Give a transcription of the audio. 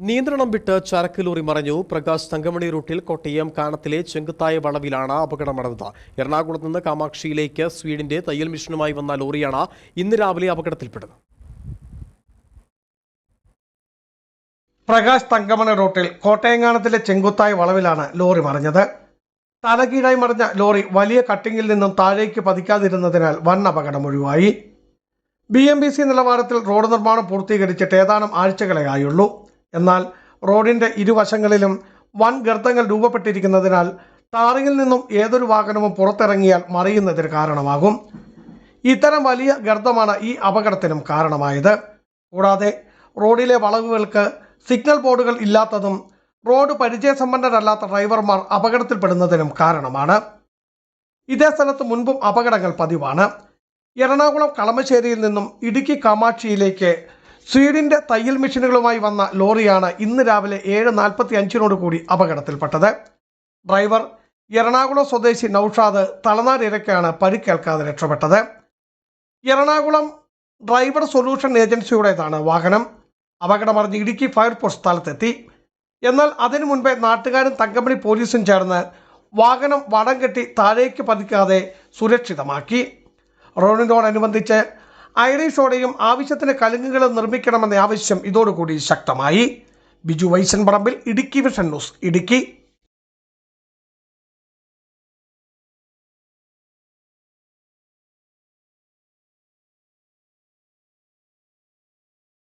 നിയന്ത്രണം വിട്ട് ചരക്ക് ലോറി മറിഞ്ഞു. പ്രകാശ് തങ്കമണി റൂട്ടിൽ കോട്ടയം കാനത്തിലെ ചെങ്കുത്തായ വളവിലാണ് അപകടം നടന്നത്. എറണാകുളത്ത് നിന്ന് കാമാക്ഷിയിലേക്ക് സ്വീഡിന്റെ തയ്യൽ മിഷനുമായി വന്ന ലോറിയാണ് ഇന്ന് രാവിലെ അപകടത്തിൽപ്പെട്ടത്. പ്രകാശ് തങ്കമണി റൂട്ടിൽ കോട്ടയങ്ങാനത്തിലെ ചെങ്കുത്തായ വളവിലാണ് ലോറി മറിഞ്ഞത്. തലകീഴായി മറിഞ്ഞ ലോറി വലിയ കട്ടിങ്ങിൽ നിന്നും താഴേക്ക് പതിക്കാതിരുന്നതിനാൽ വൻ അപകടം ഒഴിവായി. BMBC നിലവാരത്തിൽ റോഡ് നിർമ്മാണം പൂർത്തീകരിച്ചിട്ട് ഏതാനും ആഴ്ചകളെ ആയുള്ളൂ. എന്നാൽ റോഡിന്റെ ഇരുവശങ്ങളിലും വൻ ഗർത്തങ്ങൾ രൂപപ്പെട്ടിരിക്കുന്നതിനാൽ ടാറിങ്ങിൽ നിന്നും ഏതൊരു വാഹനവും പുറത്തിറങ്ങിയാൽ മറിയുന്നതിന് കാരണമാകും. ഇത്തരം വലിയ ഗർത്തമാണ് ഈ അപകടത്തിനും കാരണമായത്. കൂടാതെ റോഡിലെ വളവുകൾക്ക് സിഗ്നൽ ബോർഡുകൾ ഇല്ലാത്തതും റോഡ് പരിചയസമ്പന്നരല്ലാത്ത ഡ്രൈവർമാർ അപകടത്തിൽപ്പെടുന്നതിനും കാരണമാണ്. ഇതേ സ്ഥലത്ത് മുൻപും അപകടങ്ങൾ പതിവാണ്. എറണാകുളം കളമശ്ശേരിയിൽ നിന്നും ഇടുക്കി കാമാക്ഷിയിലേക്ക് സ്വീഡിന്റെ തയ്യൽ മെഷീനുകളുമായി വന്ന ലോറിയാണ് ഇന്ന് രാവിലെ 7:45 കൂടി അപകടത്തിൽപ്പെട്ടത്. ഡ്രൈവർ എറണാകുളം സ്വദേശി നൌഷാദ് തലനാരിഴയ്ക്കാണ് പരിക്കേൽക്കാതെ രക്ഷപ്പെട്ടത്. എറണാകുളം ഡ്രൈവർ സൊല്യൂഷൻ ഏജൻസിയുടേതാണ് വാഹനം. അപകടമറിഞ്ഞ് ഇടുക്കി ഫയർഫോഴ്സ് സ്ഥലത്തെത്തി. എന്നാൽ അതിനു മുൻപേ നാട്ടുകാരും തങ്കമണി പോലീസും ചേർന്ന് വാഹനം വടം കെട്ടി താഴേക്ക് പതിക്കാതെ സുരക്ഷിതമാക്കി. റോഡിനോടനുബന്ധിച്ച് ഐറിഷോടെയും ആവശ്യത്തിന് കലുങ്ങുകളും നിർമ്മിക്കണമെന്ന ആവശ്യം ഇതോടുകൂടി ശക്തമായി. ബിജു വൈസൻ പറമ്പിൽ, ഇടുക്കി വിഷൻ ന്യൂസ്, ഇടുക്കി.